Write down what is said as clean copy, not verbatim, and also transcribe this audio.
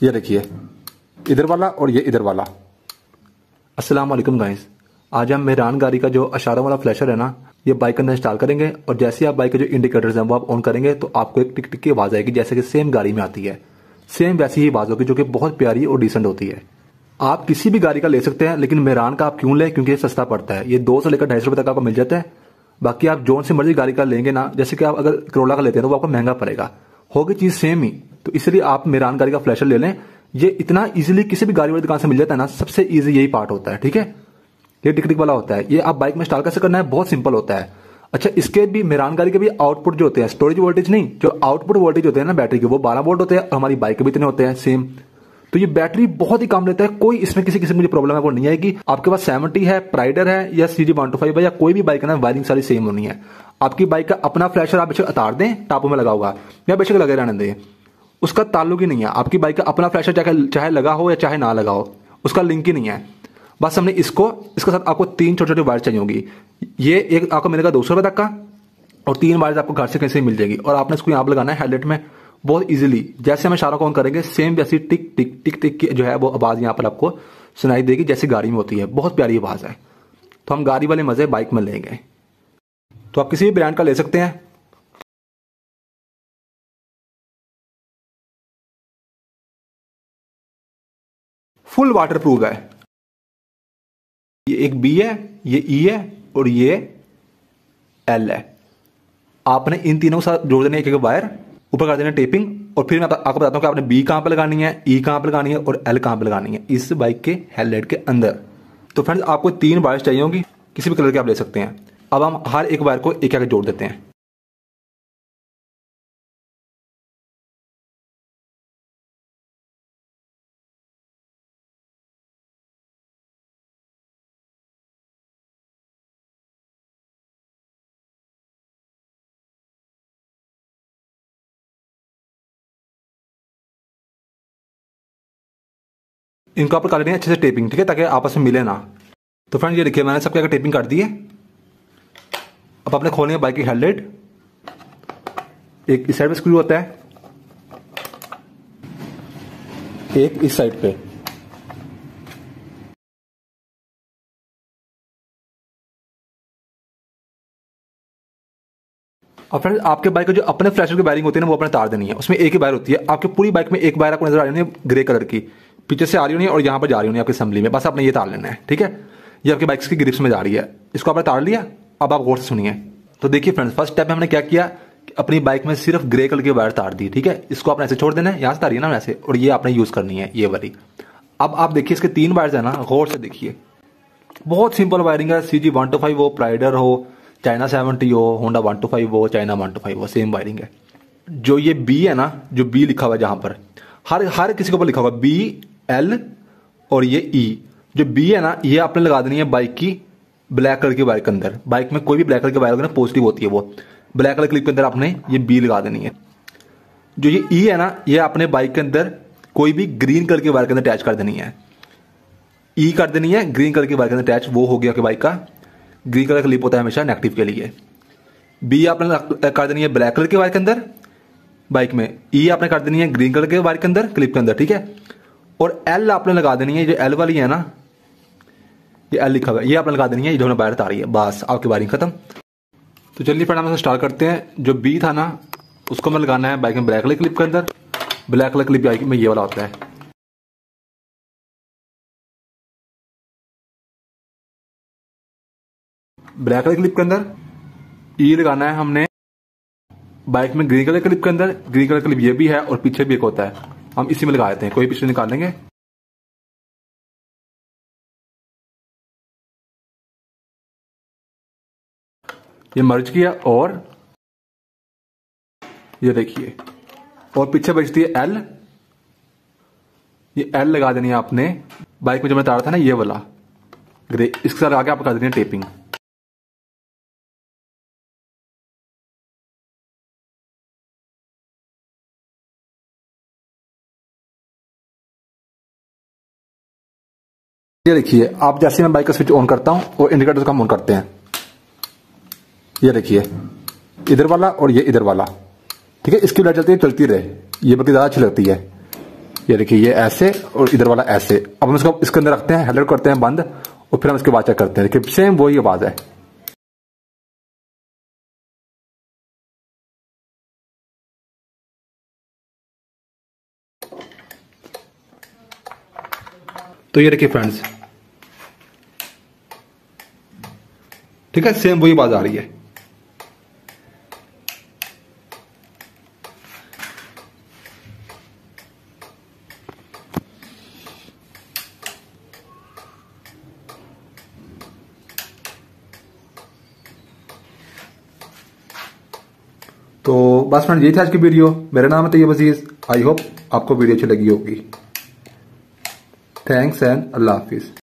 ये देखिए, इधर वाला और ये इधर वाला। अस्सलाम वालेकुम गाइस, आज हम मेहरान गाड़ी का जो इशारों वाला फ्लैशर है ना, ये बाइक के अंदर इंस्टॉल करेंगे। और जैसे आप बाइक के जो इंडिकेटर्स हैं वो आप ऑन करेंगे तो आपको एक टिक टिक की आवाज आएगी, जैसे कि सेम गाड़ी में आती है। सेम वैसी ही आवाज होगी जो कि बहुत प्यारी और डिसेंट होती है। आप किसी भी गाड़ी का ले सकते हैं, लेकिन मेहरान का आप क्यों लें? क्योंकि ये सस्ता पड़ता है। ये 200 लेकर 250 रुपए तक आपको मिल जाता है। बाकी आप जोन से मर्जी गाड़ी का लेंगे ना, जैसे कि आप अगर करोला का लेते हैं तो वो आपको महंगा पड़ेगा, होगी चीज सेम ही। तो इसलिए आप मेहरान गाड़ी का फ्लैशर ले लें। ये इतना इजीली किसी भी गाड़ी वाली दुकान से मिल जाता है ना, सबसे इजी यही पार्ट होता है। ठीक है, ये टिक टिक वाला होता है। ये आप बाइक में इंस्टॉल कैसे करना है, बहुत सिंपल होता है। अच्छा, इसके भी मेहरान गाड़ी के भी आउटपुट जो होते हैं, स्टोरेज वोल्टेज नहीं, जो आउटपुट वोल्टेज होते हैं ना बैटरी के, वो 12 वोल्ट होते हैं। और हमारी बाइक के भी इतने होते हैं सेम। तो ये बैटरी बहुत ही कम लेता है। कोई इसमें किसी किसी मुझे प्रॉब्लम है वो नहीं आएगी। आपके पास 70 है, प्राइडर है या CG125 है या कोई भी बाइक है ना, वायरिंग सारी सेम होनी है। आपकी बाइक का अपना फ्लैशर आप बेशक उतार दें, टापू में लगा होगा या बेशक लगे रहने दें, उसका ताल्लुक ही नहीं है। आपकी बाइक का अपना फ्लैशर चाहे लगा हो या चाहे ना लगा हो, उसका लिंक ही नहीं है। बस हमने इसके साथ आपको 3 छोटे छोटे वायर चाहिए होंगी। ये एक आपको मिलेगा 200 रुपए तक का, और 3 वायर आपको घर से कहीं से मिल जाएगी। और आपने इसको यहाँ पर लगाना है हेडलाइट में, बहुत इजीली। जैसे हम इशारों को ऑन करेंगे सेम वैसी टिक टिक टिक टिक की जो है वो आवाज यहाँ पर आपको सुनाई देगी, जैसे गाड़ी में होती है। बहुत प्यारी आवाज है। तो हम गाड़ी वाले मजे बाइक में लेंगे। तो आप किसी भी ब्रांड का ले सकते हैं। फुल वाटर प्रूफ है। ये एक बी है, ये ई है और ये एल है। आपने इन तीनों के साथ जोड़ देने एक एक वायर, ऊपर कर देना टेपिंग। और फिर मैं आपको बताता हूं कि आपने बी कहां पर लगानी है, ई कहां पर लगानी है और एल कहां पर लगानी है इस बाइक के हेडलाइट के अंदर। तो फ्रेंड्स, आपको 3 वायर चाहिए होंगी, किसी भी कलर के आप ले सकते हैं। अब हम हर एक वायर को एक एक जोड़ देते हैं। इनको आप कर लेंगे अच्छे से टेपिंग, ठीक है, ताकि आपस में मिले ना। तो फ्रेंड्स, ये देखिए मैंने सबके आगे टेपिंग कर दी है। अब आपने खोलनी है बाइक की हेडलाइट। एक इस साइड पे स्क्रू होता है, एक इस साइड पे। और फ्रेंड्स, आपके बाइक के जो अपने फ्लैशर की वायरिंग होती है ना, वो अपने तार देनी है। उसमें एक ही वायर होती है। आपकी पूरी बाइक में एक वायर आपको नजर आ रही है ग्रे कलर की, पीछे से आ रही होनी है और यहाँ पर जा रही होनी है आपकी असेंबली में। बस आपने ये तार लेना है, ठीक है। ये आपकी बाइक की ग्रिप्स में जा रही है, इसको आपने तार लिया। अब आप गौर से सुनिए। तो देखिए फ्रेंड्स, फर्स्ट स्टेप में हमने क्या किया, अपनी बाइक में सिर्फ ग्रे कलर की वायर तार दी, ठीक है। इसको आपने ऐसे छोड़ देना है, यहाँ से तारिए ना वैसे, और ये आपने यूज करनी है ये वाली। अब आप देखिए इसके 3 वायर्स है ना, गौर से देखिए। बहुत सिंपल वायरिंग है। CG125 हो, प्राइडर हो, चाइना 70 हो, होंडा 125 हो, चाइना 125 हो, सेम वायरिंग है। जो ये बी है ना, जो बी लिखा हुआ है जहां पर, हर किसी के ऊपर लिखा हुआ बी, एल और ये ई। जो बी है ना, ये आपने लगा देनी है बाइक की ब्लैक कलर की वायर के अंदर। बाइक में कोई भी ब्लैक कलर की वायर होगी ना, पॉजिटिव होती है वो, ब्लैक कलर क्लिप के अंदर आपने ये बी लगा देनी है। जो ये ई है ना, ये आपने बाइक के अंदर कोई भी ग्रीन कलर की वायर के अंदर अटैच कर देनी है। ई कर देनी है ग्रीन कलर की वायर के अंदर अटैच, वो हो गया कि बाइक का ग्रीन कलर का क्लिप होता है हमेशा नेगेटिव के लिए। बी आपने कर देनी है ब्लैक कलर के वायर के अंदर बाइक में, ई आपने कर देनी है ग्रीन कलर के वायर के अंदर क्लिप के अंदर, ठीक है। और एल आपने लगा देनी है, जो एल वाली है ना, ये एल लिखा हुआ है, ये आपने लगा देनी है, ये जो वायर तारी है। बस आपकी वायरिंग खत्म। तो चलिए फ्रेंड, हम स्टार्ट करते हैं। जो बी था ना, उसको हमें लगाना है बाइक में ब्लैक कलर क्लिप के अंदर। ब्लैक कलर क्लिप बाइक में ये वाला होता है। ब्लैक कलर क्लिप के अंदर ई लगाना है हमने बाइक में ग्रीन कलर क्लिप के अंदर। ग्रीन कलर क्लिप ये भी है और पीछे भी एक होता है, हम इसी में लगा देते हैं। कोई पीछे निकाल लेंगे। ये मर्ज किया और ये देखिए, और पीछे बचती है एल। ये एल लगा देनी है आपने बाइक में, जो मैं तार था ना ये वाला ग्रे, इसके साथ आगे आप कर देनी है टेपिंग। ये देखिए, आप जैसे मैं बाइक का स्विच ऑन करता हूं और इंडिकेटर का ऑन करते हैं, ये देखिए इधर वाला और ये इधर वाला, ठीक है। इसकी लाइट चलती रहे, ये बल्कि ज्यादा अच्छी लगती है। ये देखिए, ये ऐसे और इधर वाला ऐसे। अब हम इसको इसके अंदर रखते हैं, हेडर करते हैं बंद, और फिर हम इसके बाद चेक करते हैं। देखिए सेम वही आवाज है। तो ये देखिए फ्रेंड्स, ठीक है, सेम वही आवाज आ रही है। तो बस फ्रेंड, ये थी आज की वीडियो। मेरा नाम है तैयब अजीज। आई होप आपको वीडियो अच्छी लगी होगी। Thanks and Allah Hafiz.